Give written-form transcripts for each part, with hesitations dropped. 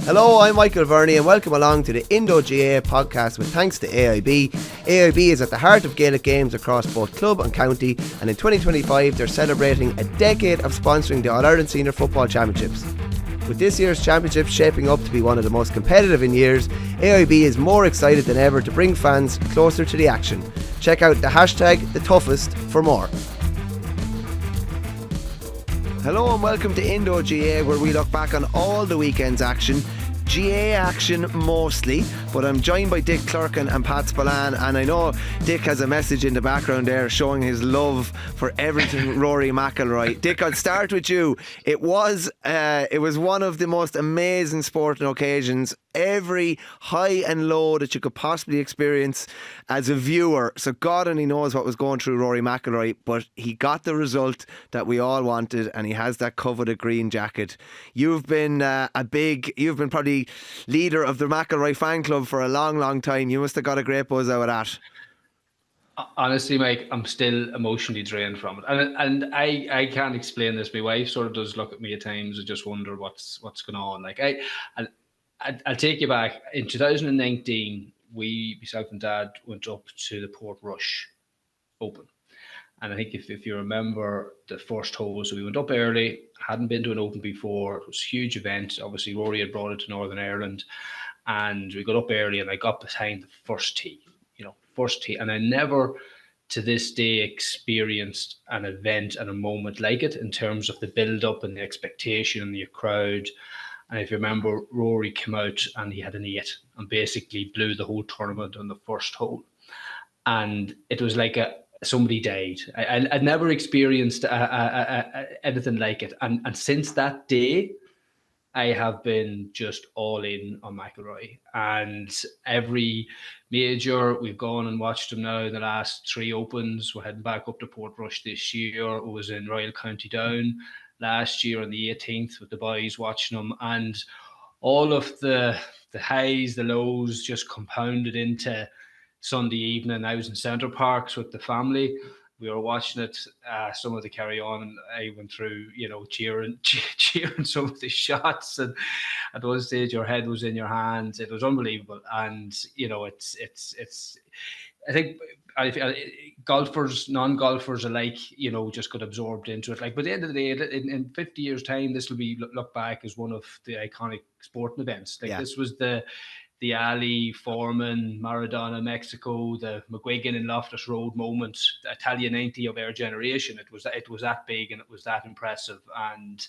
Hello, I'm Michael Verney and welcome along to the GAA Podcast with thanks to AIB. AIB is at the heart of Gaelic games across both club and county, and in 2025 they're celebrating a decade of sponsoring the All-Ireland Senior Football Championships. With this year's championship shaping up to be one of the most competitive in years, AIB is more excited than ever to bring fans closer to the action. Check out the hashtag #TheToughest for more. Hello and welcome to GAA, where we look back on all the weekend's action. GAA action mostly, but I'm joined by Dick Clerkin and Pat Spillane, and I know Dick has a message in the background there showing his love for everything Rory McIlroy. Dick, I'll start with you. It was one of the most amazing sporting occasions, every high and low that you could possibly experience as a viewer. So God only knows what was going through Rory McIlroy, but he got the result that we all wanted, and he has that coveted green jacket. You've been probably leader of the McIlroy fan club for a long time. You must have got a great buzz out of that. Honestly, Mike, I'm still emotionally drained from it, and I can't explain this. My wife sort of does look at me at times and just wonder what's going on. Like I'll take you back. In 2019, myself and Dad, went up to the Portrush Open. And I think if you remember the first hole, so we went up early, hadn't been to an Open before. It was a huge event. Obviously, Rory had brought it to Northern Ireland. And we got up early and I got behind the first tee. And I never to this day experienced an event and a moment like it in terms of the build-up and the expectation and the crowd. And if you remember, Rory came out and he had an 8 and basically blew the whole tournament on the first hole. And it was like somebody died. I'd never experienced anything like it. And since that day, I have been just all in on McIlroy. And every major, we've gone and watched him now in the last 3 Opens. We're heading back up to Portrush this year. It was in Royal County Down last year on the 18th with the boys watching him. And all of the highs, the lows just compounded into Sunday evening. I was in Centre Parks with the family. We were watching it, some of the carry on, and I went through, cheering some of the shots. And at one stage, your head was in your hands. It was unbelievable. And, it's I think golfers, non-golfers alike, just got absorbed into it. But at the end of the day, in 50 years' time, this will be looked back as one of the iconic sporting events. This was the Ali, Foreman, Maradona, Mexico, the McGuigan and Loftus Road moment, the Italia 90 of our generation. It was that big and it was that impressive. And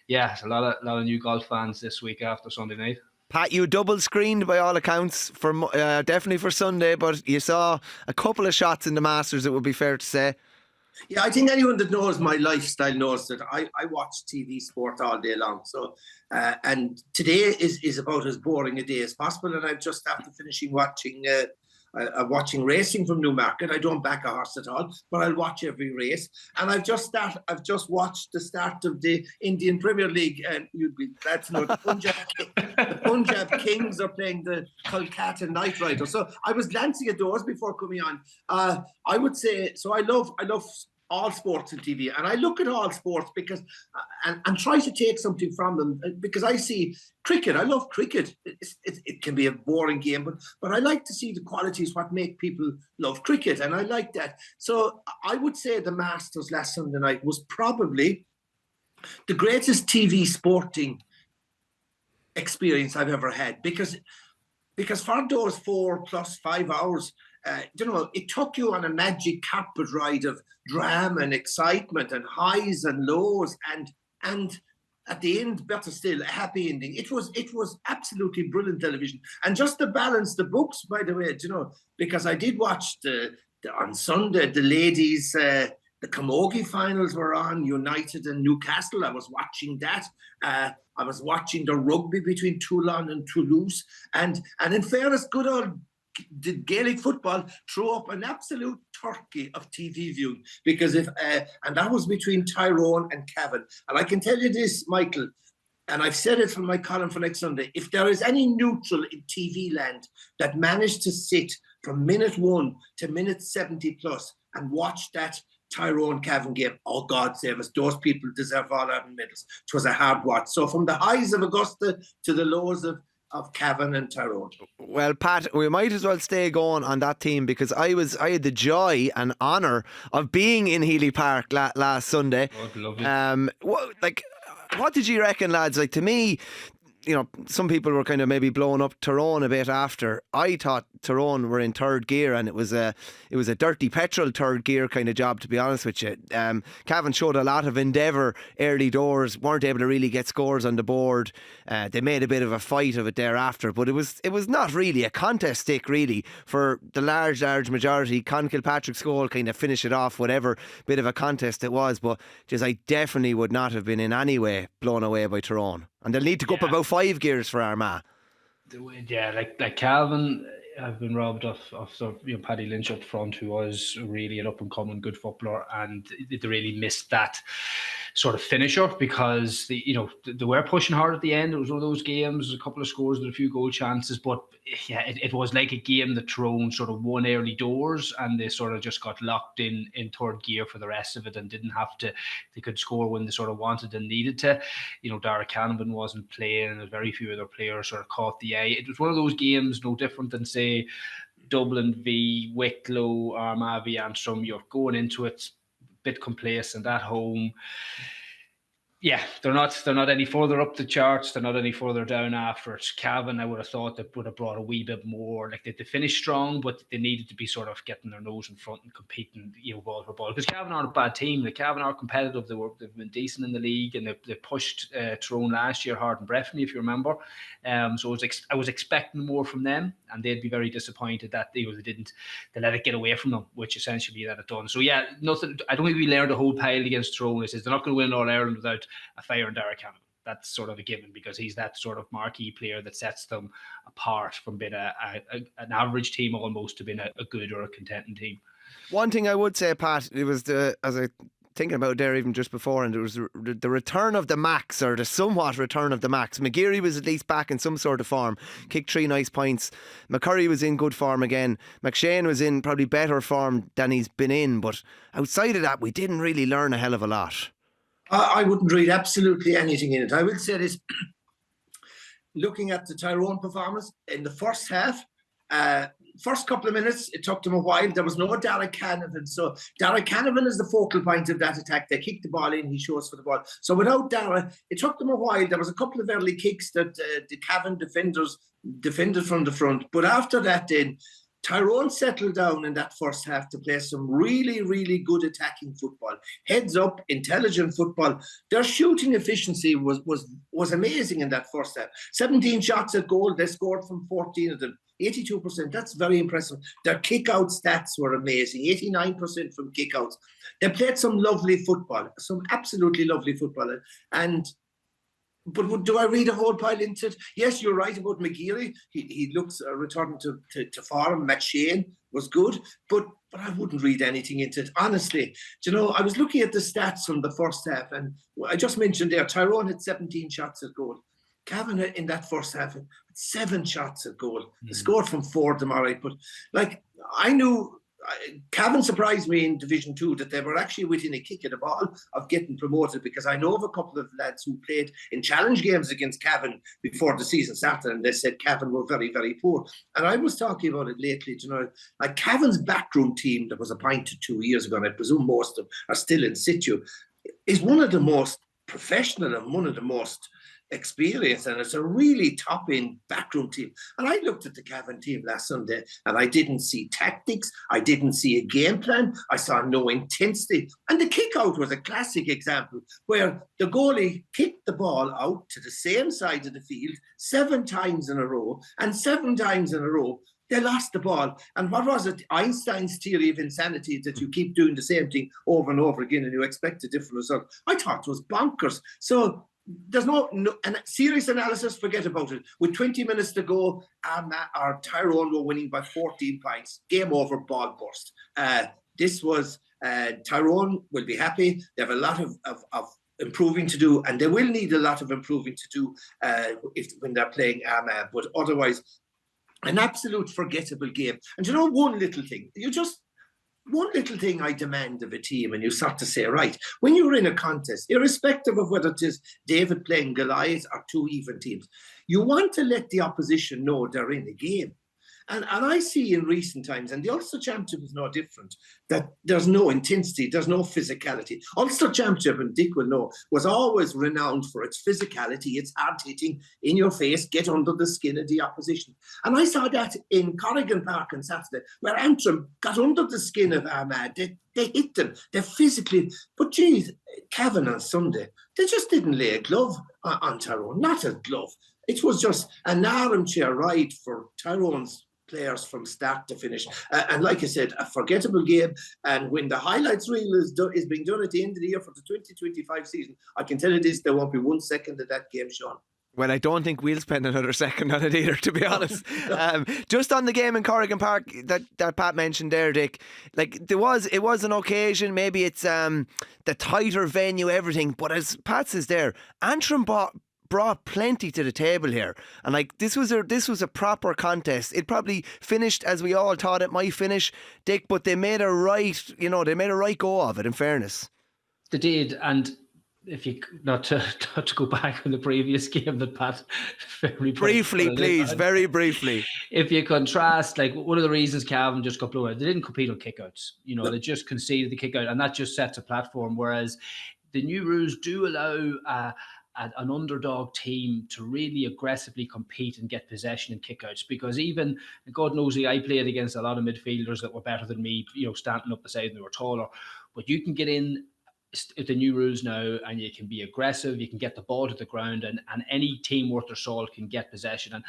yeah, it's a lot of new golf fans this week after Sunday night. Pat, you double screened by all accounts for definitely for Sunday, but you saw a couple of shots in the Masters, it would be fair to say. Yeah, I think anyone that knows my lifestyle knows that I watch TV sport all day long. So, and today is about as boring a day as possible. And I've just after finishing watching racing from Newmarket. I don't back a horse at all, but I'll watch every race. And I've just watched the start of the Indian Premier League, and you'd be glad to know the Punjab Kings are playing the Kolkata Knight Riders. So I was glancing at those before coming on. I would say so. I love all sports on TV, and I look at all sports because and try to take something from them, because I see cricket. I love cricket. It can be a boring game, but I like to see the qualities what make people love cricket, and I like that. So I would say the Masters last Sunday night was probably the greatest TV sporting experience I've ever had, because for those 4 plus 5 hours, it took you on a magic carpet ride of drama and excitement and highs and lows, and at the end, better still, a happy ending. It was absolutely brilliant television, and just to balance the books, by the way, because I did watch on Sunday the ladies. The Camogie finals were on, United and Newcastle. I was watching that. I was watching the rugby between Toulon and Toulouse, and in fairness, good old the Gaelic football threw up an absolute turkey of TV viewing, because and that was between Tyrone and Cavan. And I can tell you this, Michael, and I've said it from my column for next Sunday, if there is any neutral in TV land that managed to sit from minute 1 to minute 70 plus and watch that Tyrone Cavan game, oh God save us, those people deserve all Ireland medals. It was a hard watch. So from the highs of Augusta to the lows of Cavan and Tyrone. Well, Pat, we might as well stay going on that team, because I had the joy and honour of being in Healy Park last Sunday. Oh, lovely. What did you reckon, lads? Like, to me, you know, some people were kind of maybe blowing up Tyrone a bit after. I thought Tyrone were in third gear, and it was a dirty petrol third gear kind of job, to be honest with you. Cavan showed a lot of endeavour early doors, weren't able to really get scores on the board. They made a bit of a fight of it thereafter, but it was not really a contest stick really for the large majority. Con Kilpatrick's goal kind of finished it off, whatever bit of a contest it was, but just I definitely would not have been in any way blown away by Tyrone. And they'll need to go up about 5 gears for Armagh. Yeah, like Cavan have been robbed of sort of, Paddy Lynch up front, who was really an up and coming good footballer, and they really missed that sort of finisher, because they were pushing hard at the end. It was one of those games, a couple of scores and a few goal chances, but yeah, it was like a game that Tyrone sort of won early doors, and they sort of just got locked in third gear for the rest of it, and didn't have to. They could score when they sort of wanted and needed to. Dara Canavan wasn't playing, and very few other players sort of caught the eye. It was one of those games, no different than, say, Dublin v Wicklow, Armagh v Antrim. You're going into it a bit complacent at home. Yeah, they're not any further up the charts. They're not any further down after it. Cavan, I would have thought, that would have brought a wee bit more. Like, they finished strong, but they needed to be sort of getting their nose in front and competing, ball for ball. Because Cavan aren't a bad team. Like, Cavan are competitive. They've been decent in the league, and they pushed Tyrone last year hard in Breffni, if you remember. So I was expecting more from them, and they'd be very disappointed that they let it get away from them, which essentially that it done. So yeah, nothing. I don't think we learned a whole pile against Tyrone. It says they're not going to win All Ireland without a fire in Dara Canavan. That's sort of a given, because he's that sort of marquee player that sets them apart from being an average team almost to being a good or a contending team. One thing I would say, Pat, it was as I thinking about it there even just before, and it was the return of the Max, or the somewhat return of the Max. McGeary was at least back in some sort of form, kicked 3 nice points. McCurry was in good form again. McShane was in probably better form than he's been in, but outside of that, we didn't really learn a hell of a lot. I wouldn't read absolutely anything in it. I will say this, looking at the Tyrone performance in the first half, first couple of minutes, it took them a while. There was no Dara Canavan. So Dara Canavan is the focal point of that attack. They kicked the ball in, he shows for the ball. So without Dara, it took them a while. There was a couple of early kicks that the Cavan defenders defended from the front. But after that, then Tyrone settled down in that first half to play some really, really good attacking football. Heads up, intelligent football. Their shooting efficiency was amazing in that first half. 17 shots at goal. They scored from 14 of them. 82%. That's very impressive. Their kick-out stats were amazing. 89% from kick-outs. They played some lovely football. Some absolutely lovely football. But do I read a whole pile into it? Yes, you're right about McGeary. He looks returning to form. Matt Shane was good, but I wouldn't read anything into it. Honestly, I was looking at the stats from the first half, and I just mentioned there, Tyrone had 17 shots at goal. Cavan in that first half had 7 shots at goal. They scored from 4 of them, all right. But I knew Cavan surprised me in Division 2 that they were actually within a kick of the ball of getting promoted, because I know of a couple of lads who played in challenge games against Cavan before the season started, and they said Cavan were very, very poor. And I was talking about it lately, like Cavan's backroom team that was appointed 2 years ago, and I presume most of them are still in situ, is one of the most professional and one of the most experience, and it's a really top-end backroom team. And I looked at the Cavan team last Sunday, and I didn't see tactics, I didn't see a game plan, I saw no intensity. And the kick-out was a classic example where the goalie kicked the ball out to the same side of the field 7 times in a row, and 7 times in a row they lost the ball. And what was it? Einstein's theory of insanity, that you keep doing the same thing over and over again and you expect a different result. I thought it was bonkers. So there's no serious analysis, forget about it. With 20 minutes to go, our Tyrone were winning by 14 points. Game over, ball burst. This was, Tyrone will be happy. They have a lot of improving to do, and they will need a lot of improving to do when they're playing Armagh. But otherwise, an absolute forgettable game. And one little thing, one little thing I demand of a team, and you start to say, right, when you're in a contest, irrespective of whether it is David playing Goliath or two even teams, you want to let the opposition know they're in a game. And I see in recent times, and the Ulster Championship is no different, that there's no intensity, there's no physicality. Ulster Championship, and Dick will know, was always renowned for its physicality, its hard-hitting, in your face, get under the skin of the opposition. And I saw that in Corrigan Park on Saturday, where Antrim got under the skin of Armagh. They hit them, they physically, but geez, Cavan on Sunday, they just didn't lay a glove on Tyrone, not a glove. It was just an armchair ride for Tyrone's players from start to finish. And like I said, a forgettable game. And when the highlights reel is being done at the end of the year for the 2025 season, I can tell you this, there won't be 1 second of that game shown. Well, I don't think we'll spend another second on it either, to be honest. Just on the game in Corrigan Park that Pat mentioned there, Dick, like it was an occasion. Maybe it's the tighter venue, everything. But as Pat says there, Antrim brought plenty to the table here, and like this was a proper contest. It probably finished as we all thought it might finish, Dick, but they made a right go of it, in fairness. They did. And if you not to go back on the previous game that Pat very briefly, please, very briefly. If you contrast, like one of the reasons Cavan just got blown out, they didn't compete on kickouts. They just conceded the kickout, and that just sets a platform. Whereas the new rules do allow an underdog team to really aggressively compete and get possession in kickouts, because even, God knows, I played against a lot of midfielders that were better than me, standing up the side, and they were taller. But you can get in the new rules now, and you can be aggressive, you can get the ball to the ground, and any team worth their salt can get possession. And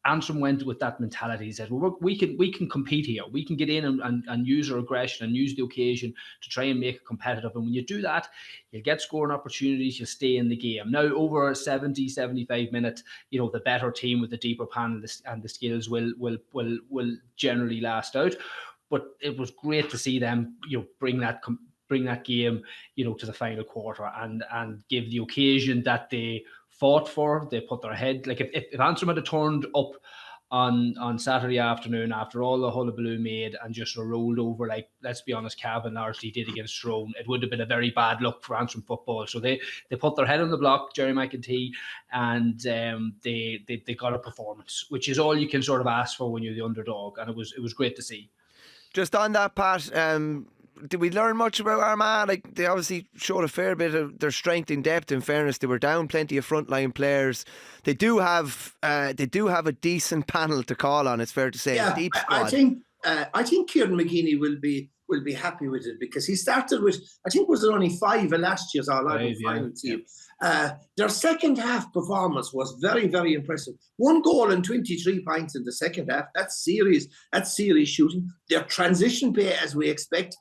Antrim went with that mentality. He said, well, we can compete here. We can get in and use our aggression and use the occasion to try and make it competitive. And when you do that, you'll get scoring opportunities, you'll stay in the game. Now, over 70, 75 minutes, the better team with the deeper panel and the skills will generally last out. But it was great to see them, bring that game, to the final quarter and give the occasion that they fought for. They put their head, like if Antrim had turned up on Saturday afternoon after all the hullabaloo made and just rolled over, like, let's be honest, Cavan largely did against Tyrone, it would have been a very bad look for Antrim football. So they put their head on the block, Jerry McEntee, and they got a performance, which is all you can sort of ask for when you're the underdog, and it was great to see. Just on that, Pat, did we learn much about Armagh? Like, they obviously showed a fair bit of their strength in depth. In fairness, they were down plenty of frontline players. They do have a decent panel to call on. It's fair to say. Yeah, a deep squad. I think Kieran McGeeney will be happy with it, because he started with, I think, was there only 5 of last year's All-Ireland final team. Their second half performance was very, very impressive. 1 goal and 23 points in the second half. That's serious shooting. Their transition play, as we expect,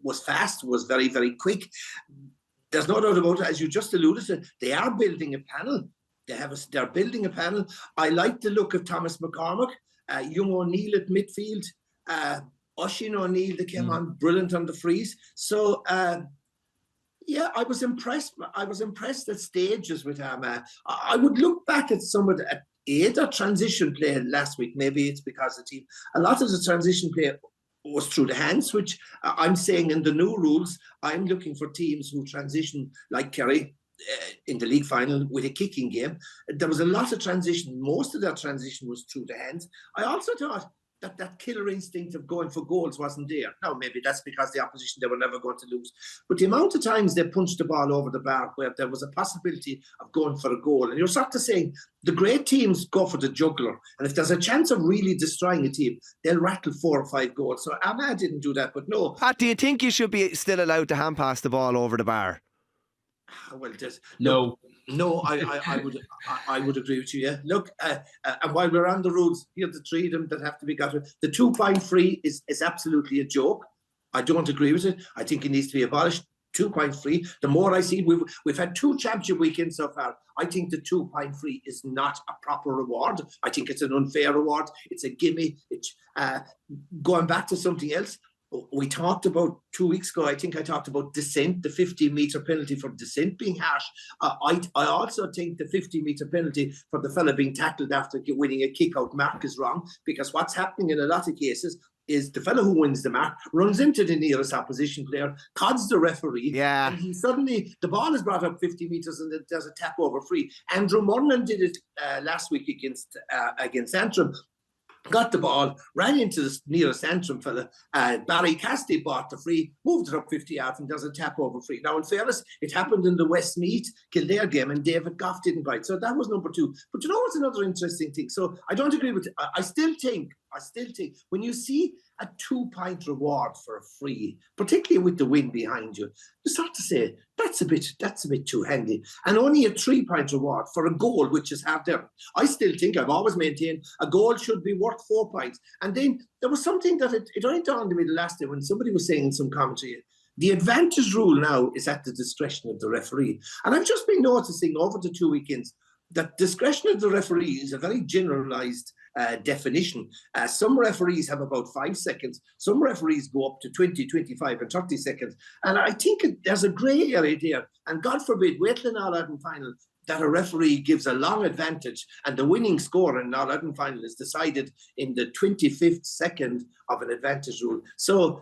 was fast, was very, very quick. There's no doubt about it, as you just alluded to. They are building a panel. They're building a panel. I like the look of Thomas McCormack, young O'Neill at midfield, Oisin O'Neill that came on brilliant on the freeze. So yeah, I was impressed. I was impressed at stages with Armagh. I would look back at some of the transition play last week. Maybe it's because a lot of the transition play was through the hands, which I'm saying in the new rules, I'm looking for teams who transition like Kerry in the league final with a kicking game. There was a lot of transition. Most of their transition was through the hands. I also thought that killer instinct of going for goals wasn't there. Now, maybe that's because the opposition, they were never going to lose. But the amount of times they punched the ball over the bar where there was a possibility of going for a goal. And you're sort of saying the great teams go for the juggler. And if there's a chance of really destroying a team, they'll rattle 4 or 5 goals. So Armagh didn't do that, but no. Pat, do you think you should be still allowed to hand pass the ball over the bar? Well, No, I would agree with you. Yeah, look, and while we're on the rules, here the 3 of them that have to be got. The 2-point free is absolutely a joke. I don't agree with it. I think it needs to be abolished. 2-point free. The more I see, we've had 2 championship weekends so far. I think the 2-point free is not a proper reward. I think it's an unfair reward. It's a gimme. It's going back to something else. We talked about 2 weeks ago, I think I talked about dissent, the 50-metre penalty for dissent being harsh. I also think the 50-metre penalty for the fella being tackled after winning a kick-out mark is wrong, because what's happening in a lot of cases, is the fellow who wins the match runs into the nearest opposition player, cods the referee, and he suddenly, the ball is brought up 50 metres and there's a tap over free. Andrew Monaghan did it last week against Antrim. Got the ball, ran into the nearest Antrim fella. Barry Cassidy bought the free, moved it up 50 yards and does a tap over free. Now, in fairness, it happened in the Westmeath Kildare game and David Goff didn't bite. So that was number 2. But you know what's another interesting thing? So I don't agree with it. I still think when you see a 2-point reward for a free, particularly with the wind behind you, you start to say, that's a bit too handy. And only a 3-point reward for a goal, which is half there. I still think, I've always maintained, a goal should be worth 4 points. And then there was something that it only dawned on me the last day when somebody was saying in some commentary, the advantage rule now is at the discretion of the referee. And I've just been noticing over the 2 weekends that discretion of the referee is a very generalised definition. Some referees have about 5 seconds. Some referees go up to 20, 25 and 30 seconds. And I think there's a grey area there. And God forbid, wait till an All-Ireland final, that a referee gives a long advantage and the winning score in an All-Ireland final is decided in the 25th second of an advantage rule. So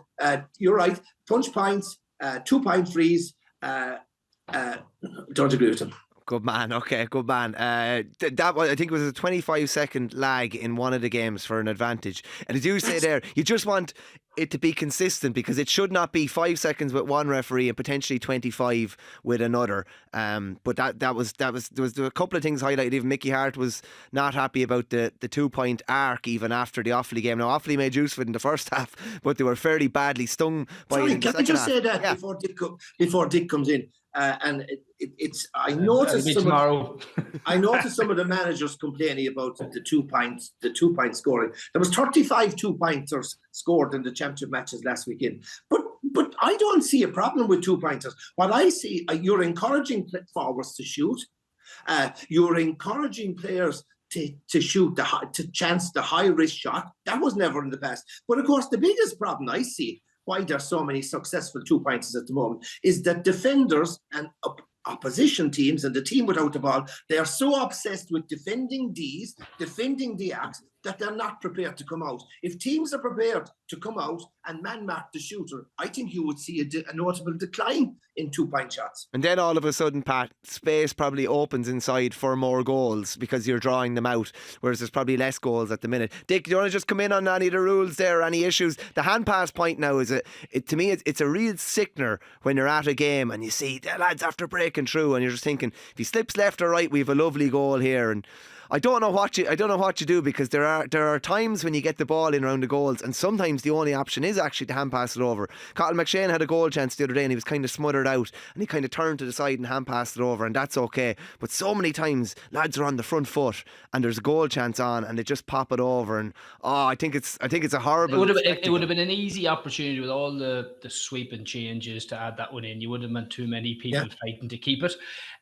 you're right, punch points, 2-point frees, don't agree with him. Good man. Okay, good man. That was, I think it was a 25-second lag in one of the games for an advantage. And as you say there, you just want it to be consistent because it should not be 5 seconds with one referee and potentially 25 with another. But there was a couple of things highlighted. Even Mickey Hart was not happy about the 2-point arc even after the Offaly game. Now Offaly made use of it in the first half, but they were fairly badly stung by it in the second half. Can I just say that before Dick comes in? I noticed some of the managers complaining about the 2-point scoring. There was 35 2-pointers scored in the championship matches last weekend. But I don't see a problem with 2-pointers. What I see, you're encouraging forwards to shoot. You're encouraging players to shoot, to chance the high-risk shot. That was never in the past. But of course, the biggest problem I see why there's so many successful 2-pointers at the moment is that defenders and opposition teams and the team without the ball, they are so obsessed with defending the acts that they're not prepared to come out. If teams are prepared to come out and man-mark the shooter, I think you would see a notable decline in 2-point shots. And then all of a sudden, Pat, space probably opens inside for more goals because you're drawing them out, whereas there's probably less goals at the minute. Dick, do you want to just come in on any of the rules there, any issues? The hand pass point now is to me it's a real sickener when you're at a game and you see the lads after breaking through and you're just thinking, if he slips left or right, we have a lovely goal here. And I don't know what you do because there are times when you get the ball in around the goals and sometimes the only option is actually to hand pass it over. Colin McShane had a goal chance the other day and he was kind of smothered out and he kind of turned to the side and hand passed it over, and that's okay. But so many times lads are on the front foot and there's a goal chance on and they just pop it over, and I think it's a horrible. It would have been an easy opportunity with all the sweeping changes to add that one in. You wouldn't have meant too many people fighting to keep it.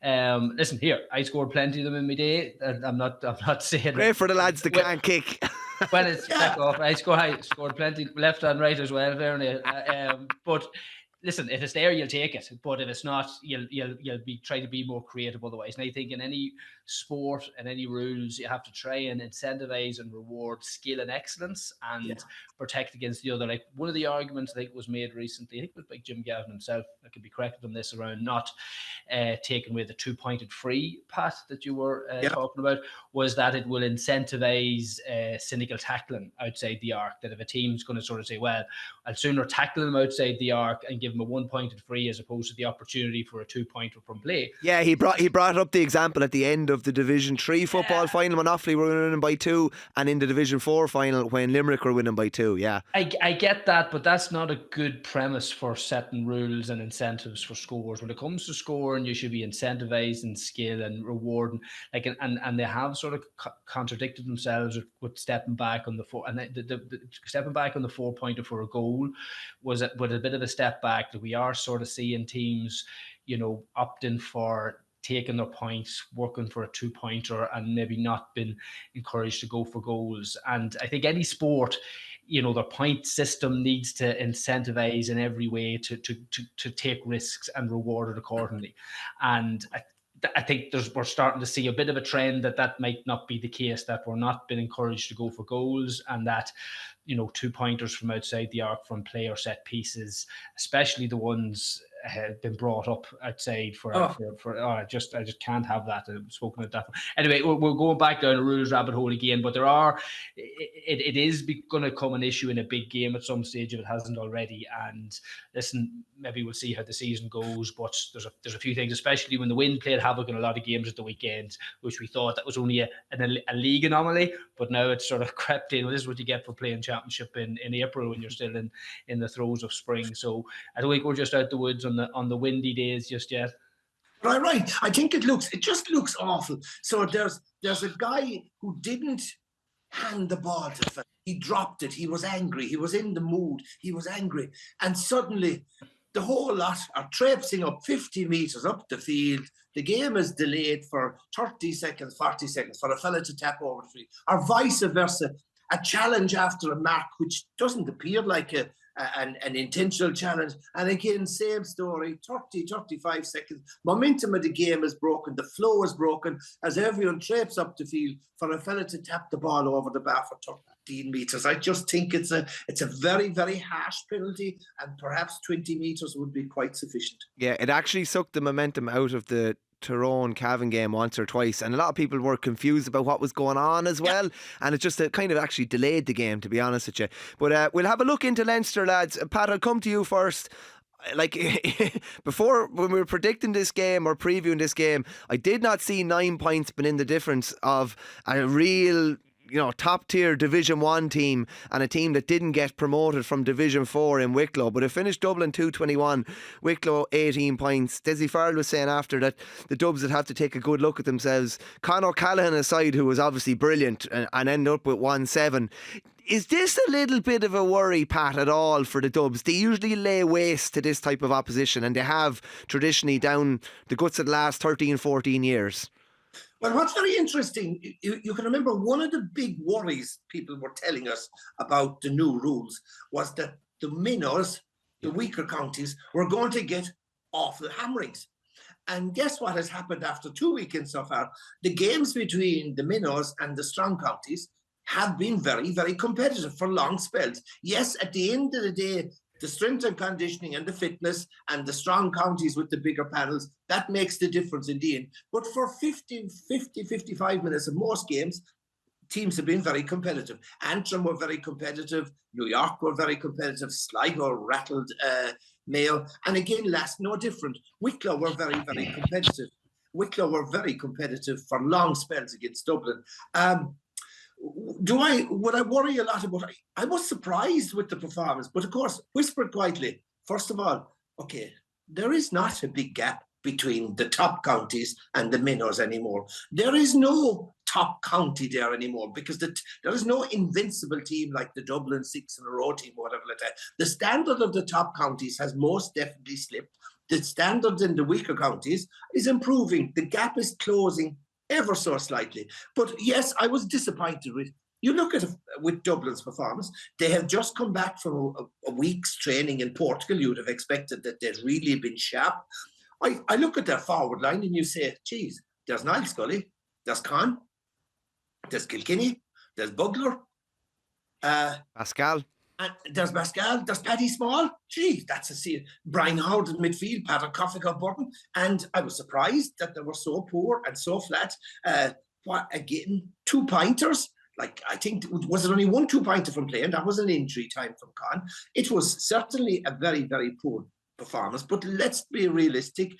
Listen here, I scored plenty of them in my day. I'm not saying great for the lads that can't kick. When it's back off, I scored plenty left and right as well, Verney. But listen, if it's there, you'll take it. But if it's not, you'll be trying to be more creative otherwise. And I think in any sport and any rules, you have to try and incentivize and reward skill and excellence and protect against the other. Like one of the arguments I think was made recently, I think it was by Jim Gavin himself, I could be corrected on this, around not taking away the 2-pointed free, Pat, that you were talking about, was that it will incentivize cynical tackling outside the arc. That if a team's going to sort of say, well, I'll sooner tackle them outside the arc and give them a 1-pointed free as opposed to the opportunity for a 2-pointer from play. Yeah, he brought up the example at the end of the Division 3 football final when Offaly were winning by 2, and in the Division 4 final when Limerick were winning by 2. Yeah, I get that, but that's not a good premise for setting rules and incentives for scores. When it comes to scoring, you should be incentivizing skill and rewarding, like, and they have sort of contradicted themselves with stepping back on the 4, and the stepping back on the 4-pointer for a goal was a bit of a step back. That we are sort of seeing teams, opting for taking their points, working for a 2-pointer, and maybe not been encouraged to go for goals. And I think any sport, their point system needs to incentivize in every way to take risks and reward it accordingly. And I think we're starting to see a bit of a trend that might not be the case, that we're not being encouraged to go for goals, and that 2-pointers from outside the arc from play or set pieces, especially the ones have been brought up outside I just can't have that. I've spoken at that. Anyway, we're going back down a rules rabbit hole again, but it is going to become an issue in a big game at some stage if it hasn't already. And listen, maybe we'll see how the season goes, but there's a few things, especially when the wind played havoc in a lot of games at the weekend, which we thought that was only a league anomaly, but now it's sort of crept in. Well, this is what you get for playing championship in April when you're still in the throes of spring. So I don't think we're just out the woods on the windy days just yet. Right. I think it just looks awful. So there's a guy who didn't hand the ball to Phil. He dropped it. He was angry. He was in the mood. He was angry. And suddenly the whole lot are traipsing up 50 metres up the field. The game is delayed for 30 seconds, 40 seconds for a fella to tap over the field, or vice versa. A challenge after a mark, which doesn't appear like an intentional challenge. And again, same story, 30, 35 seconds. Momentum of the game is broken. The flow is broken as everyone traipses up the field for a fella to tap the ball over the bar for 13 metres. I just think it's a very, very harsh penalty, and perhaps 20 metres would be quite sufficient. Yeah, it actually sucked the momentum out of the Tyrone Cavan game once or twice, and a lot of people were confused about what was going on as well, and it just kind of actually delayed the game, to be honest with you. But we'll have a look into Leinster, lads. Pat, I'll come to you first. Like, before, when we were predicting this game or previewing this game, I did not see 9 points been in the difference of a real top tier Division 1 team and a team that didn't get promoted from Division 4 in Wicklow, but it finished Dublin 221, Wicklow 18 points. Desi Farrell was saying after that the Dubs would have to take a good look at themselves. Conor Callaghan aside, who was obviously brilliant, and ended up with 1-7. Is this a little bit of a worry, Pat, at all for the Dubs? They usually lay waste to this type of opposition, and they have traditionally down the guts of the last 13, 14 years. Well, what's very interesting, you can remember one of the big worries people were telling us about the new rules was that the minnows, the weaker counties, were going to get awful hammerings. And guess what has happened after 2 weekends so far? The games between the minnows and the strong counties have been very, very competitive for long spells. Yes, at the end of the day, the strength and conditioning and the fitness and the strong counties with the bigger panels, that makes the difference in the end. But for 50, 55 minutes of most games, teams have been very competitive. Antrim were very competitive. New York were very competitive. Sligo rattled Mayo. And again, last no different. Wicklow were very, very competitive. Wicklow were very competitive for long spells against Dublin. Would I worry a lot about it? I was surprised with the performance, but of course, whispered quietly. First of all, okay, there is not a big gap between the top counties and the minnows anymore. There is no top county there anymore because there is no invincible team like the Dublin 6 in a row team or whatever like that. The standard of the top counties has most definitely slipped. The standard in the weaker counties is improving. The gap is closing ever so slightly. But yes, I was disappointed with. You look at with Dublin's performance, they have just come back from a week's training in Portugal. You would have expected that they'd really been sharp. I look at their forward line and you say, geez, there's Niall Scully, there's Con, there's Kilkenny, there's Bugler. Pascal. And there's Pascal, there's Paddy Small. Gee, that's a scene. Brian Howard in midfield, Patrick Coffick Burton. And I was surprised that they were so poor and so flat. Again, 2-pointers. Like, I think, was it only 1 2-pointer from playing? That was an injury time from Con. It was certainly a very, very poor performance. But let's be realistic.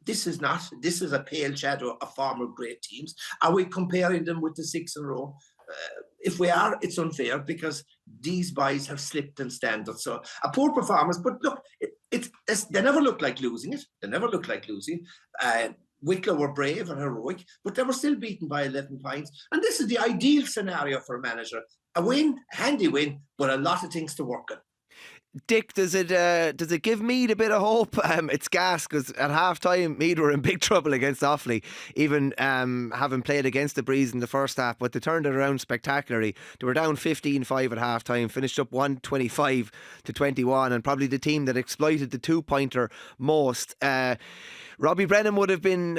This is a pale shadow of former great teams. Are we comparing them with the 6 in a row? If we are, it's unfair because these boys have slipped in standards. So a poor performance, but look, they never look like losing it. They never look like losing. Wicklow were brave and heroic, but they were still beaten by 11 points. And this is the ideal scenario for a manager. A win, a handy win, but a lot of things to work on. Dick, does it give Meath a bit of hope? It's gas because at half time Meath were in big trouble against Offaly, even having played against the Breeze in the first half, but they turned it around spectacularly. They were down 15-5 at half time, finished up 125-21, and probably the team that exploited the 2-pointer most. Robbie Brennan would have been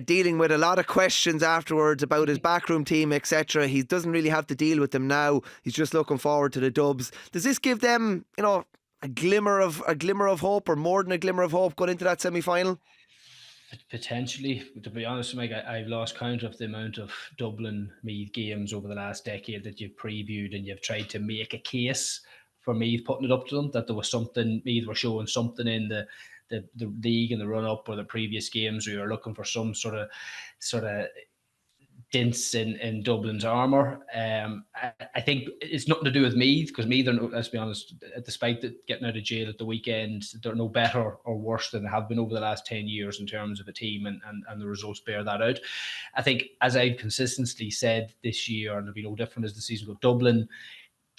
dealing with a lot of questions afterwards about his backroom team, etc. He doesn't really have to deal with them now. He's just looking forward to the Dubs. Does this give them, a glimmer of hope, or more than a glimmer of hope, going into that semi-final? Potentially, to be honest, Mike, I've lost count of the amount of Dublin Meath games over the last decade that you've previewed, and you've tried to make a case for Meath putting it up to them, that there was something, Meath were showing something in the league and the run up or the previous games, where you're looking for some sort of dints in Dublin's armour. I think it's nothing to do with Meath, because Meath are, let's be honest, despite getting out of jail at the weekend, they're no better or worse than they have been over the last 10 years in terms of a team, and the results bear that out. I think, as I've consistently said this year, and it'll be no different as the season goes, Dublin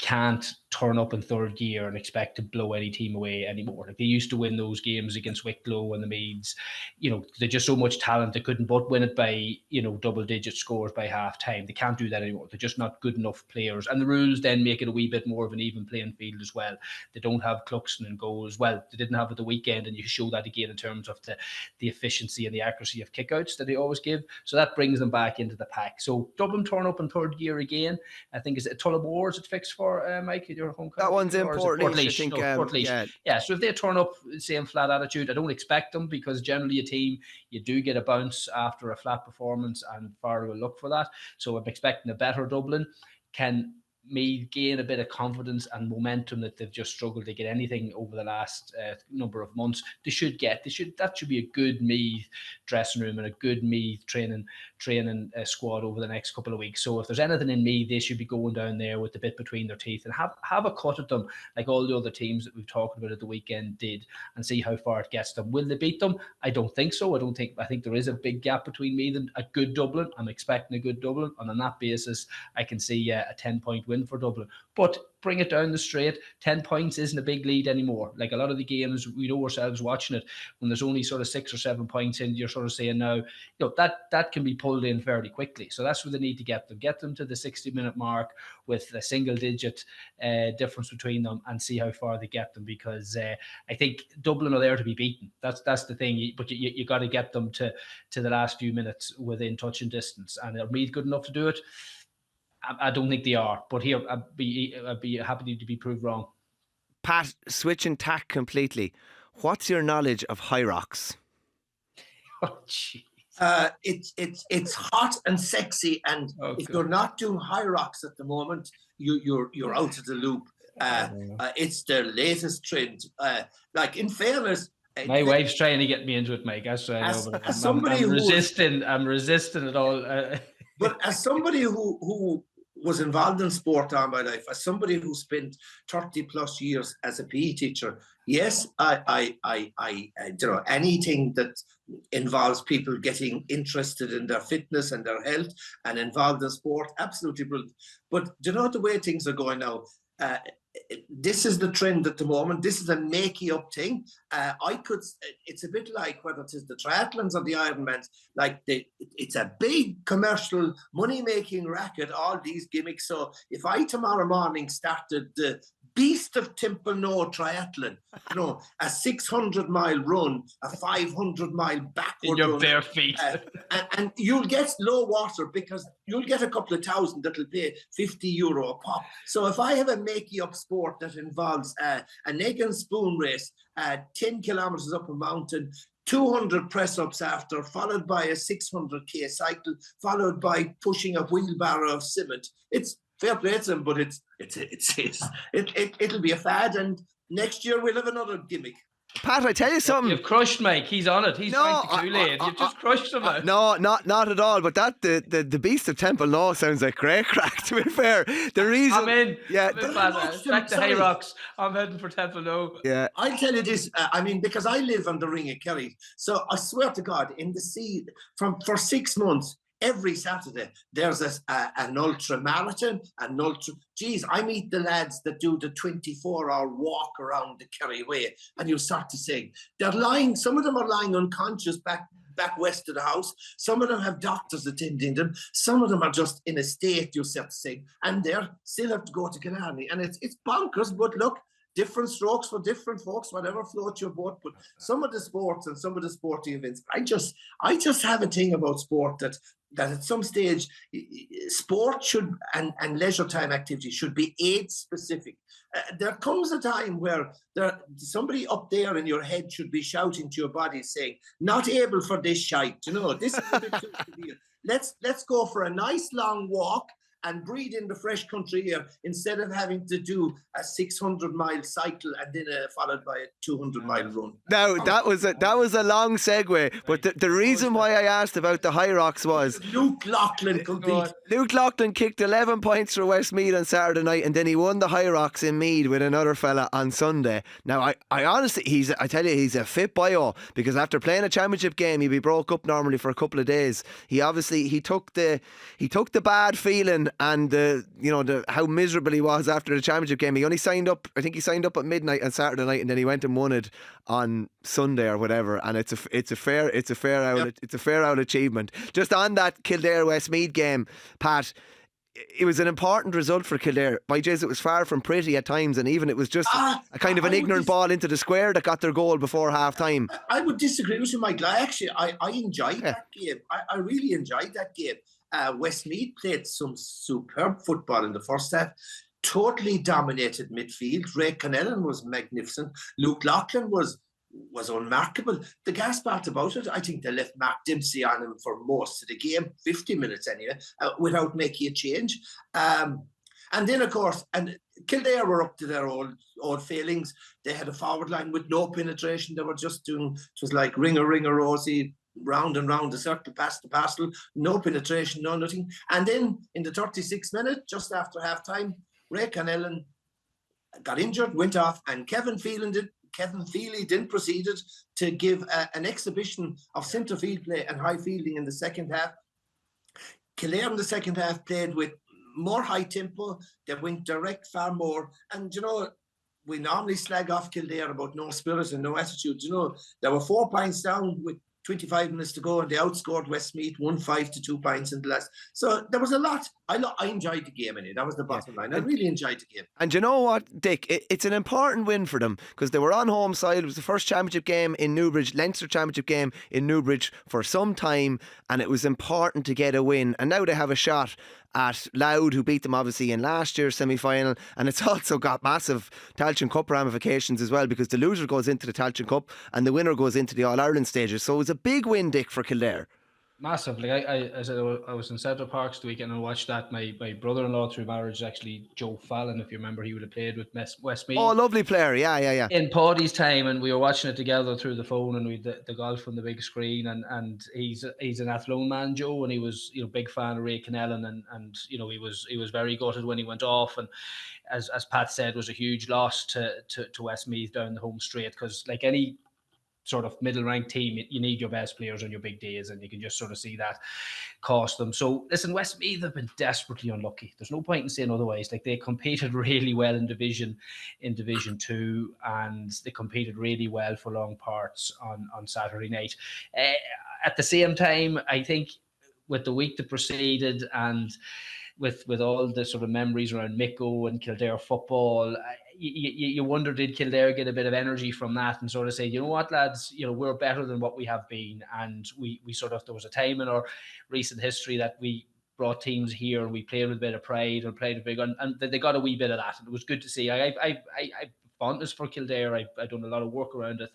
can't turn up in third gear and expect to blow any team away anymore. Like, they used to win those games against Wicklow and the Meads. They're just so much talent, they couldn't but win it by, double-digit scores by half-time. They can't do that anymore. They're just not good enough players. And the rules then make it a wee bit more of an even playing field as well. They don't have Cluxton in goal as well. They didn't have it the weekend, and you show that again in terms of the efficiency and the accuracy of kickouts that they always give. So that brings them back into the pack. So Dublin turn up in third gear again. I think, is it Tullamore it's fixed for, Mike, your home country? That one's in Portlaoise, I think. Portlaoise. Yeah, so if they turn up same flat attitude, I don't expect them, because generally a team, you do get a bounce after a flat performance, and Farrell will look for that. So I'm expecting a better Dublin. Can Meath gain a bit of confidence and momentum that they've just struggled to get anything over the last number of months? That should be a good Meath dressing room and a good Meath training squad over the next couple of weeks. So if there's anything in Meath, they should be going down there with the bit between their teeth and have a cut at them, like all the other teams that we've talked about at the weekend did, and see how far it gets them. Will they beat them? I don't think so. I think there is a big gap between Meath and a good Dublin. I'm expecting a good Dublin, and on that basis, I can see a 10-point win for Dublin. But bring it down the straight. 10 points isn't a big lead anymore. Like, a lot of the games, we know ourselves watching it, when there's only sort of 6 or 7 points in, you're sort of saying now, that can be pulled in fairly quickly. So that's where they need to get them to the 60-minute mark with a single-digit difference between them, and see how far they get them, because I think Dublin are there to be beaten. That's the thing. But you got to get them to the last few minutes within touching distance, and are Meath good enough to do it? I don't think they are, but here I'd be happy to be proved wrong. Pat, switching tack completely, what's your knowledge of high rocks? Oh, jeez. It's hot and sexy, and if you're not doing high rocks at the moment, you're out of the loop. It's their latest trend. Like, in fairness, my wife's trying to get me into it, Mike. I'm resisting it all. But as somebody who was involved in sport all my life, as somebody who spent 30 plus years as a PE teacher, yes, I anything that involves people getting interested in their fitness and their health and involved in sport, absolutely brilliant. But do you know the way things are going now? This is the trend at the moment. This is a makey up thing. It's a bit like whether it is the triathlons or the Ironmans. Like, it's a big commercial money-making racket, all these gimmicks. So if I tomorrow morning started the Beast of Timpernoe triathlon, a 600-mile run, a 500-mile backward in your run, bare feet, and you'll get low water, because you'll get a couple of thousand that'll pay €50 a pop. So if I have a makey up sport that involves an egg and spoon race, 10 kilometers up a mountain, 200 press-ups after, followed by a 600k cycle, followed by pushing a wheelbarrow of cement, it's fair play to them, but it'll be a fad, and next year we'll have another gimmick. Pat, I tell you something. You've crushed Mike. He's on it. He's drank the Kool-Aid. You've just crushed him. No, not at all. But the Beast of Temple sounds like great crack, to be fair. The reason I'm in. Yeah. Back to Hay Rocks. I'm heading for Temple. Yeah. I'll tell you this. Because I live on the Ring of Kerry, so I swear to God, in the sea for 6 months, every Saturday, there's an ultra marathon, Geez, I meet the lads that do the 24-hour walk around the Kerry Way, and you start to sing. They're lying, some of them are lying unconscious back west of the house. Some of them have doctors attending them. Some of them are just in a state, you start to sing, and they still have to go to Killarney. And it's bonkers, but look, different strokes for different folks, whatever floats your boat. But some of the sports and some of the sporting events, I just have a thing about sport that at some stage, sport should and leisure time activity should be age specific. There comes a time where somebody up there in your head should be shouting to your body saying, not able for this shite, this is a bit too severe. Let's go for a nice long walk and breathe in the fresh country air instead of having to do a 600-mile cycle and then followed by a 200-mile run. Now, that was a long segue, but the reason why I asked about the High Rocks was Luke Loughlin compete. Luke Loughlin kicked 11 points for Westmeath on Saturday night, and then he won the High Rocks in Meath with another fella on Sunday. Now, I honestly, he's a fit bio, because after playing a championship game, he'd be broke up normally for a couple of days. He took the bad feeling and how miserable he was after the championship game. He only signed up, I think he signed up at midnight on Saturday night, and then he went and won it on Sunday or whatever. And it's a fair out achievement. Just on that Kildare Westmeath game, Pat, it was an important result for Kildare. By Jez, it was far from pretty at times, and even it was just a kind of an ignorant ball into the square that got their goal before half time. I would disagree with you, Michael. I enjoyed that game. I really enjoyed that game. Westmeath played some superb football in the first half. Totally dominated midfield. Ray Connellan was magnificent. Luke Loughlin was unmarkable. The gas part about it, I think they left Mark Dempsey on him for most of the game, 50 minutes anyway, without making a change. And then, of course, and Kildare were up to their old failings. They had a forward line with no penetration. They were just doing, it was like ringer, Rosie, round and round the circle, past the parcel, no penetration, no nothing. And then in the 36th minute, just after half time, Ray Connellan got injured, went off, and Kevin Feely then proceeded to give an exhibition of centre field play and high fielding in the second half. Kildare in the second half played with more high tempo. They went direct far more. And, we normally slag off Kildare about no spirit and no attitude. There were 4 points down with 25 minutes to go, and they outscored Westmeath 1-5 to 2 points in the last. So there was a lot. I enjoyed the game anyway. That was the bottom line. I really enjoyed the game. And you know what, Dick? It's an important win for them, because they were on home side. It was the first championship game in Newbridge, Leinster championship game in Newbridge for some time, and it was important to get a win. And now they have a shot at Louth, who beat them obviously in last year's semi-final, and it's also got massive Tailteann Cup ramifications as well, because the loser goes into the Tailteann Cup and the winner goes into the All-Ireland stages. So it was a big win, Dick, for Kildare. Massively. I was in Central Parks the weekend and I watched that. My brother-in-law through marriage is actually Joe Fallon, if you remember. He would have played with Westmeath. Oh, lovely player. Yeah. In Paddy's time, and we were watching it together through the phone, and we the golf on the big screen, and he's an Athlone man, Joe, and he was big fan of Ray Connellan, and he was very gutted when he went off, and as Pat said, was a huge loss to Westmeath down the home straight, because like any sort of middle-ranked team, you need your best players on your big days, and you can just sort of see that cost them. So listen, Westmeath have been desperately unlucky. There's no point in saying otherwise. Like, they competed really well in Division 2, and they competed really well for long parts on Saturday night. At the same time, I think with the week that preceded, and with all the sort of memories around Micco and Kildare football, you wonder, did Kildare get a bit of energy from that and sort of say, you know what, lads, we're better than what we have been. And we sort of, there was a time in our recent history that we brought teams here and we played with a bit of pride and played a big, and they got a wee bit of that. And it was good to see. I fondness for Kildare. I've done a lot of work around it,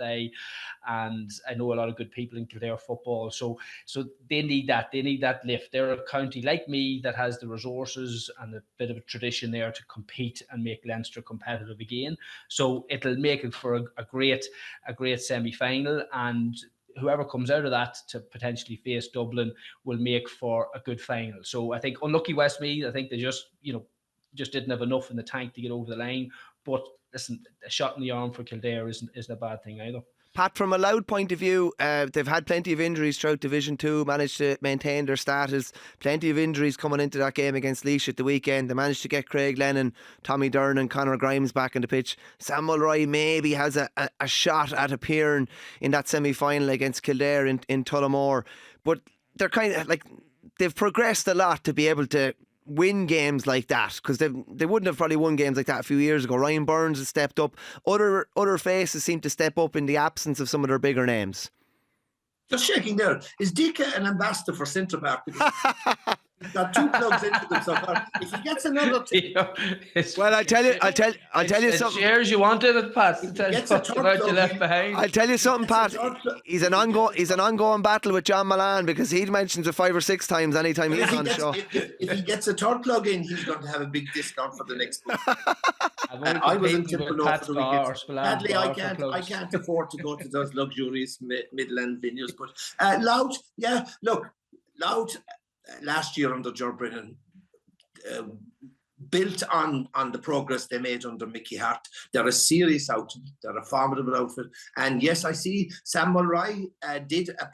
and I know a lot of good people in Kildare football. So they need that. They need that lift. They're a county like me that has the resources and a bit of a tradition there to compete and make Leinster competitive again. So it'll make it for a great semi-final, and whoever comes out of that to potentially face Dublin will make for a good final. So I think unlucky Westmeath, I think they just didn't have enough in the tank to get over the line. But listen, a shot in the arm for Kildare isn't a bad thing either. Pat, from a Louth point of view, they've had plenty of injuries throughout Division 2, managed to maintain their status. Plenty of injuries coming into that game against Laois at the weekend. They managed to get Craig Lennon, Tommy Dern and Conor Grimes back on the pitch. Sam Mulroy maybe has a shot at appearing in that semi-final against Kildare in Tullamore. But they're kind of like, they've progressed a lot to be able to win games like that, because they wouldn't have probably won games like that a few years ago. Ryan Burns has stepped up. Other faces seem to step up in the absence of some of their bigger names. Just shaking there. Is Dick an ambassador for Centre Park? He's got 2 plugs into them so far. If he gets another well, I'll tell you something. Shares you wanted it, Pat. About you left behind. I'll tell you something, Pat. He's an ongoing battle with John Milan, because he mentions it 5 or 6 times anytime he's on the show. If he gets a third plug in, he's going to have a big discount for the next week. I was in Tyrone for the weekend. Sadly, I can't afford to go to those luxurious Midland venues. But Louth, Louth. Last year under Ger Brennan, built on the progress they made under Mickey Hart. They're a serious outfit. They're a formidable outfit. And yes, I see Sam Mulroy did a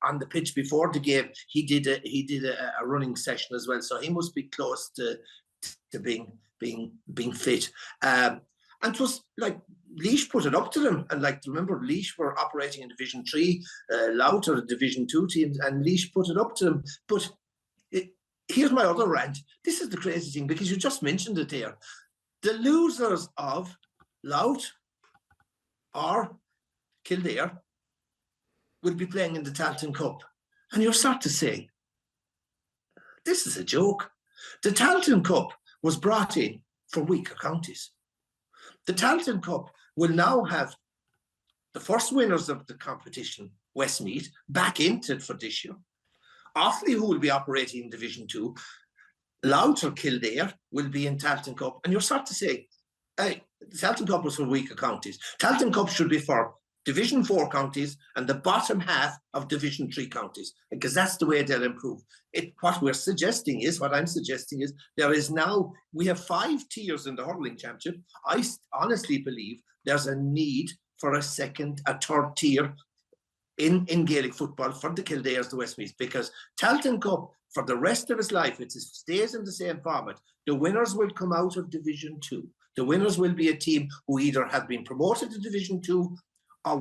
on the pitch before the game. He did a running session as well. So he must be close to being fit. And it was like Laois put it up to them, and remember, Laois were operating in Division 3, Louth are a Division 2 team, and Laois put it up to them. But here's my other rant. This is the crazy thing, because you just mentioned it there. The losers of Louth or Kildare will be playing in the Tailteann Cup, and you'll start to say, this is a joke. The Tailteann Cup was brought in for weaker counties. The Tailteann Cup will now have the first winners of the competition, Westmeath, back into it for this year. Offaly, who will be operating in Division 2, Louth or Kildare will be in Tailteann Cup. And you'll start to say, hey, the Tailteann Cup was for weaker counties. Tailteann Cup should be for Division 4 counties and the bottom half of Division 3 counties, because that's the way they'll improve. What I'm suggesting is, we have 5 tiers in the hurling championship. I honestly believe there's a need for a third tier in Gaelic football for the Kildares, the Westmeath, because Tailteann Cup, for the rest of its life, it stays in the same format. The winners will come out of Division 2. The winners will be a team who either have been promoted to Division 2 or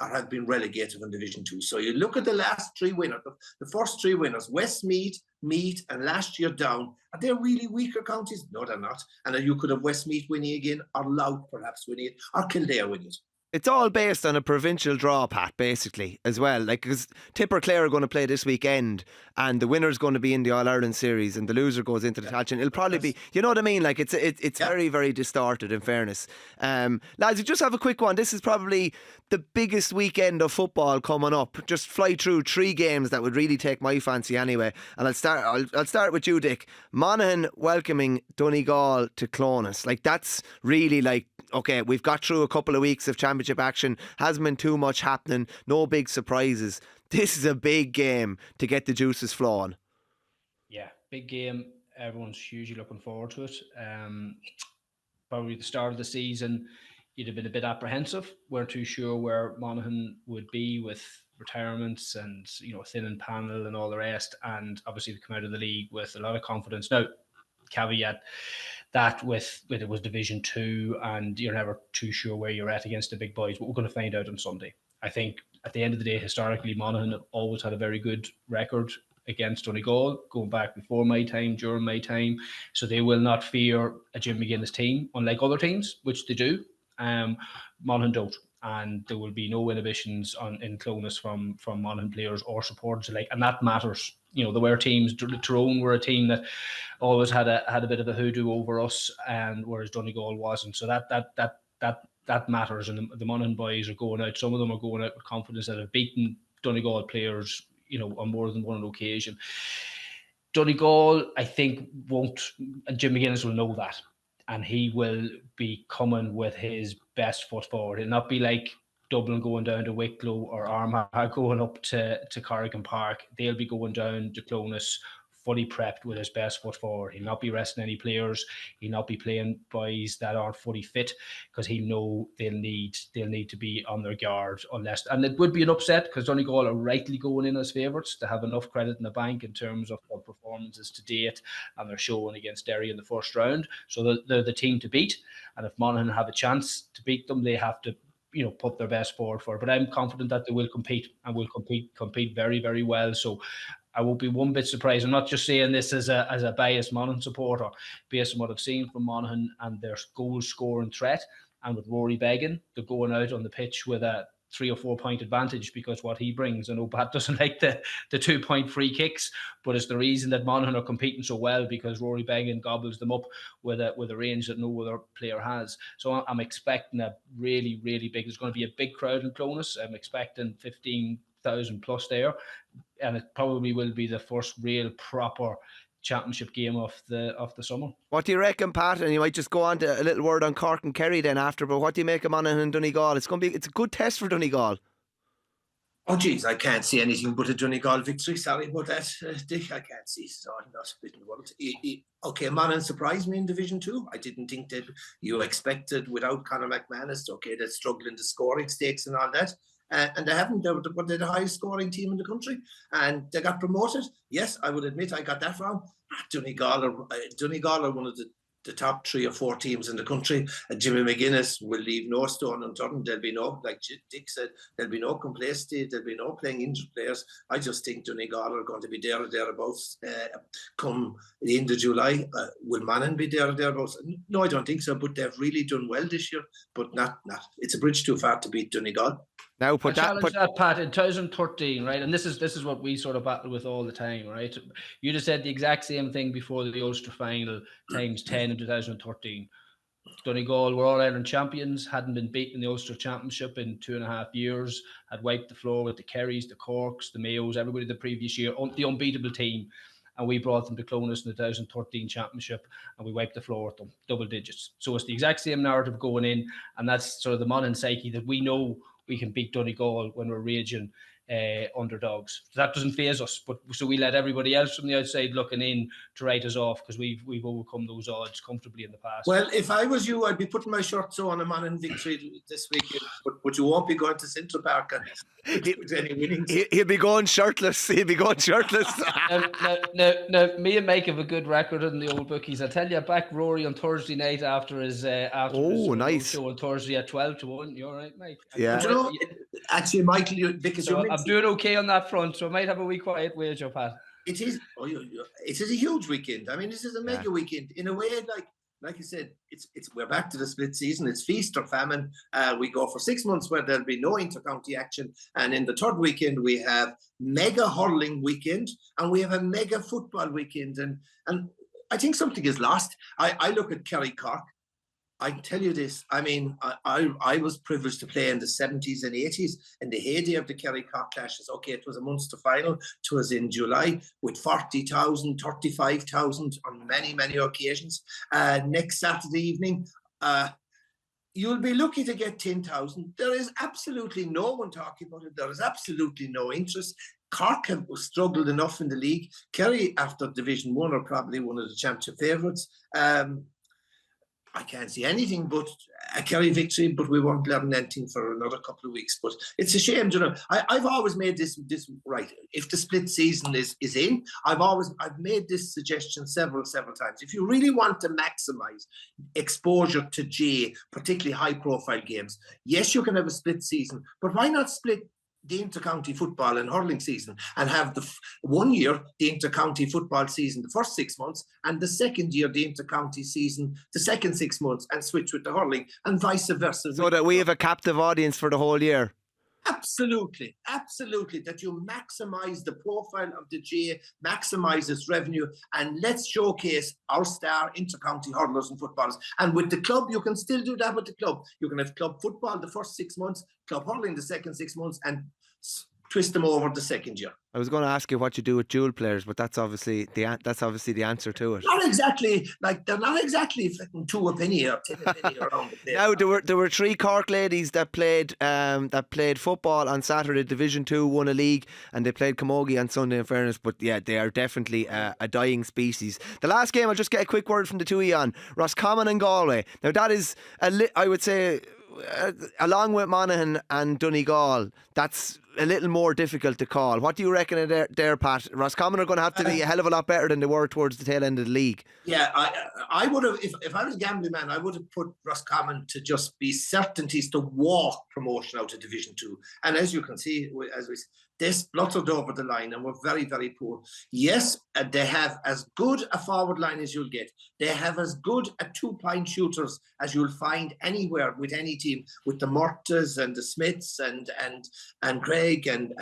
have been relegated in Division 2. So you look at the last 3 winners, the first 3 winners, Westmeath, Meath, and last year Down. Are they really weaker counties? No, they're not. And then you could have Westmeath winning again, or Louth perhaps winning it, or Kildare winning it. It's all based on a provincial draw, Pat, basically, as well. Because Tipper Clare are going to play this weekend, and the winner's going to be in the All-Ireland series, and the loser goes into the Tailteann. It'll probably be, you know what I mean? It's very, very distorted, in fairness. Lads, we just have a quick one. This is probably the biggest weekend of football coming up. Just fly through 3 games that would really take my fancy anyway. And I'll start with you, Dick. Monaghan welcoming Donegal to Clonus. That's really okay, we've got through a couple of weeks of championship action, hasn't been too much happening, no big surprises. This is a big game to get the juices flowing. Yeah, big game. Everyone's hugely looking forward to it. Probably the start of the season, you'd have been a bit apprehensive. Weren't too sure where Monaghan would be with retirements and, thinning panel and all the rest. And obviously they come out of the league with a lot of confidence. Now, caveat that with it was Division 2 and you're never too sure where you're at against the big boys, but we're going to find out on Sunday. I think at the end of the day, historically, Monaghan have always had a very good record against Donegal, going back before my time, during my time. So they will not fear a Jim McGuinness team, unlike other teams, which they do. Monaghan don't. And there will be no inhibitions in Clonus from Monaghan players or supporters alike, and that matters. There were teams. Tyrone were a team that always had a bit of a hoodoo over us, and whereas Donegal wasn't. So that matters, and the Monaghan boys are going out. Some of them are going out with confidence that have beaten Donegal players, on more than one occasion. Donegal, I think, won't, and Jim McGuinness will know that. And he will be coming with his best foot forward. It'll not be like Dublin going down to Wicklow or Armagh going up to Cork Park. They'll be going down to Clonus fully prepped with his best foot forward. He'll not be resting any players. He'll not be playing boys that aren't fully fit, because he'll know they'll need to be on their guard unless, and it would be an upset because Donegal are rightly going in as favourites to have enough credit in the bank in terms of their performances to date and their showing against Derry in the first round. So they're the team to beat, and if Monaghan have a chance to beat them, they have to put their best forward for it. But I'm confident that they will compete and will compete very, very well. So I won't be one bit surprised. I'm not just saying this as a biased Monaghan supporter, based on what I've seen from Monaghan and their goal scoring threat, and with Rory Beggan, they're going out on the pitch with a 3 or 4 point advantage because what he brings. I know Pat doesn't like the 2 point free kicks, but it's the reason that Monaghan are competing so well, because Rory Beggan gobbles them up with a range that no other player has. So I'm expecting a really, really big. There's going to be a big crowd in Clonus. I'm expecting 15,000 plus there, and it probably will be the first real proper championship game of the summer. What do you reckon, Pat? And you might just go on to a little word on Cork and Kerry then after, but what do you make of Monaghan and Donegal? It's a good test for Donegal. Oh, geez, I can't see anything but a Donegal victory. Sorry about that, Dick. I can't see. So I'm not bitten about it. Okay, Monaghan surprised me in Division 2. I didn't think that you expected, without Conor McManus, okay, they'd struggle in the scoring stakes and all that. And they haven't. They're the highest scoring team in the country, and they got promoted. Yes, I would admit I got that wrong. Donegal are one of the top 3 or 4 teams in the country. And Jimmy McGuinness will leave no stone unturned. There'll be no, like Dick said, there'll be no complacency. There'll be no playing injured players. I just think Donegal are going to be there or thereabouts come the end of July. Will Monaghan be there or thereabouts? No, I don't think so. But they've really done well this year. But not. It's a bridge too far to beat Donegal. Now, that, Pat, in 2013, right? And this is what we sort of battle with all the time, right? You just said the exact same thing before the Ulster final times 10 in 2013. Donegal were All-Ireland champions, hadn't been beaten in the Ulster Championship in 2.5 years, had wiped the floor with the Kerrys, the Corks, the Mayos, everybody the previous year, the unbeatable team. And we brought them to Clonus in the 2013 championship, and we wiped the floor with them, double digits. So it's the exact same narrative going in, and that's sort of the Monaghan psyche that we know we can beat Donegal when we're raging underdogs. That doesn't faze us, but so we let everybody else from the outside looking in to write us off, because we've overcome those odds comfortably in the past. Well, if I was you, I'd be putting my shirts on a Monaghan victory this weekend, but you won't be going to Central Park with any winnings. He'll be going shirtless. Now, me and Mike have a good record in the old bookies. I tell you, back Rory on Thursday night after his nice show on Thursday at 12-1. You all right, Mike? Yeah. You know, actually, Michael, because I'm doing okay on that front, so I might have a wee quiet wager, Pat. It is a huge weekend. I mean, this is a mega weekend in a way. Like you said, it's we're back to the split season. It's feast or famine. We go for 6 months where there'll be no intercounty action, and in the third weekend we have mega hurling weekend, and we have a mega football weekend. And I think something is lost. I look at Kerry Cork. I can tell you this. I mean, I was privileged to play in the 70s and 80s in the heyday of the Kerry Cork clashes. Okay, it was a Munster final. It was in July with 40,000, 35,000 on many, many occasions. Next Saturday evening, you'll be lucky to get 10,000. There is absolutely no one talking about it. There is absolutely no interest. Cork have struggled enough in the league. Kerry, after Division 1, are probably one of the championship favourites. I can't see anything but a Kerry victory, but we won't learn anything for another couple of weeks. But it's a shame, you know. I've always made this right. If the split season is in, I've made this suggestion several times. If you really want to maximise exposure to GAA, particularly high-profile games, yes, you can have a split season, but why not split the intercounty football and hurling season and have the 1 year the intercounty football season the first 6 months, and the second year the intercounty season the second 6 months, and switch with the hurling, and vice versa, so that we have a captive audience for the whole year? Absolutely, that you maximise the profile of the GAA, maximise its revenue, and let's showcase our star intercounty hurlers and footballers. And with the club, you can still do that with the club. You can have club football the first 6 months, club hurling the second 6 months, and twist them over the second year. I was going to ask you what you do with dual players, but that's obviously the answer to it. Not exactly, they're not exactly 2 a penny or 10 a penny around the place. Now there were 3 Cork ladies that played football on Saturday. Division 2 won a league, and they played Camogie on Sunday, in fairness. But yeah, they are definitely a dying species. The last game, I'll just get a quick word from the two of you on Roscommon and Galway. Now that is I would say, along with Monaghan and Donegal, that's a little more difficult to call. What do you reckon of there, Pat? Roscommon are going to have to be a hell of a lot better than they were towards the tail end of the league. Yeah, I would have, if I was a gambling man, I would have put Roscommon to just be certainties to walk promotion out of Division 2. And as you can see, they spluttered over the line and were very, very poor. Yes, they have as good a forward line as you'll get. They have as good a 2-point shooters as you'll find anywhere with any team, with the Murtas and the Smiths and Craig and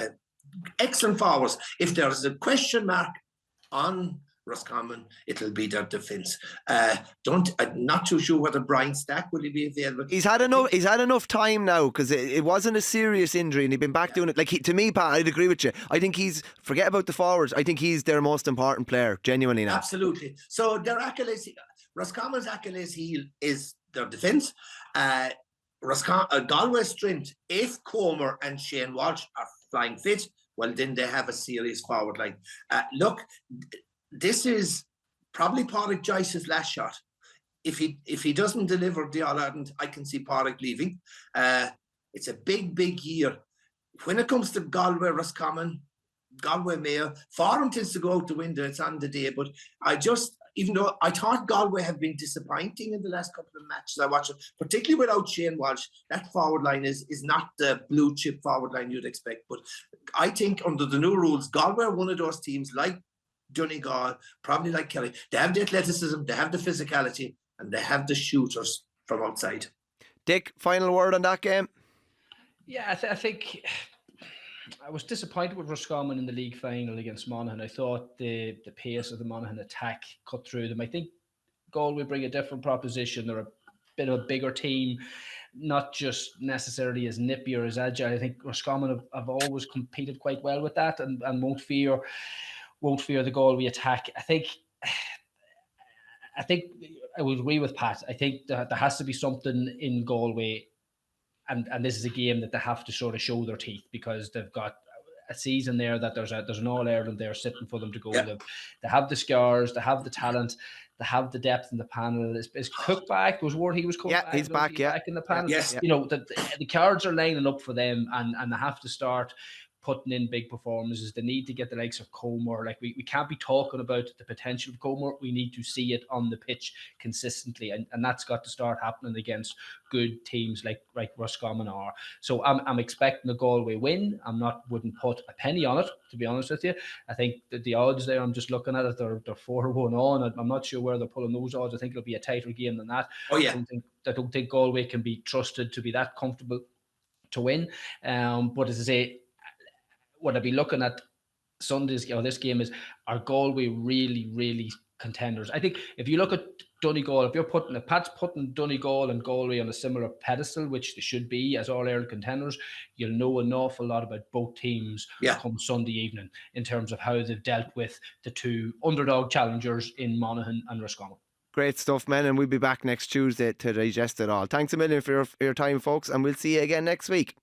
excellent forwards. If there's a question mark on Roscommon, it'll be their defence. I'm not too sure whether Brian Stack will be available. He's had enough time now, because it wasn't a serious injury and he'd been back doing it. Like, to me, Pat, I'd agree with you. I think forget about the forwards. I think he's their most important player, genuinely now. Absolutely. So their Achilles, Roscommon's Achilles heel is their defence. Galway's strength, if Comer and Shane Walsh are flying fit, well, then they have a serious forward line. Look, this is probably Pádraig Joyce's last shot. If he doesn't deliver the All-Ireland, I can see Pádraig leaving. It's a big year. When it comes to Galway, Roscommon, Galway Mayo, Forum tends to go out the window. It's on the day. But even though I thought Galway have been disappointing in the last couple of matches I watched, particularly without Shane Walsh, that forward line is not the blue chip forward line you'd expect. But I think under the new rules, Galway are one of those teams like Donegal, probably like Kerry. They have the athleticism, they have the physicality, and they have the shooters from outside. Dick, final word on that game? Yeah, I think I was disappointed with Roscommon in the league final against Monaghan. I thought the pace of the Monaghan attack cut through them. I think Galway bring a different proposition. They're a bit of a bigger team, not just necessarily as nippy or as agile. I think Roscommon have always competed quite well with that and won't fear the Galway attack. I think I would agree with Pat. I think there has to be something in Galway, and this is a game that they have to sort of show their teeth, because they've got a season there that there's an All-Ireland there sitting for them to go. Yeah. They have the scars, they have the talent, they have the depth in the panel. Is Cook back? Was word he was coming back? He's back. Back in the panel. Yes. You know, the cards are lining up for them, and they have to start putting in big performances. They need to get the likes of Comer. Like, we can't be talking about the potential of Comer. We need to see it on the pitch consistently, and that's got to start happening against good teams like Roscommon are. So I'm expecting a Galway win. Wouldn't put a penny on it, to be honest with you. I think that the odds there, I'm just looking at it, they're 4-1 on. I'm not sure where they're pulling those odds. I think it'll be a tighter game than that. Oh yeah. I don't think Galway can be trusted to be that comfortable to win. But as I say, what I'd be looking at Sunday's this game is, are Galway really, really contenders? I think if you look at Donegal, if Pat's putting Donegal and Galway on a similar pedestal, which they should be as All-Ireland contenders, you'll know an awful lot about both teams come Sunday evening in terms of how they've dealt with the two underdog challengers in Monaghan and Roscommon. Great stuff, men, and we'll be back next Tuesday to digest it all. Thanks a million for your time, folks, and we'll see you again next week.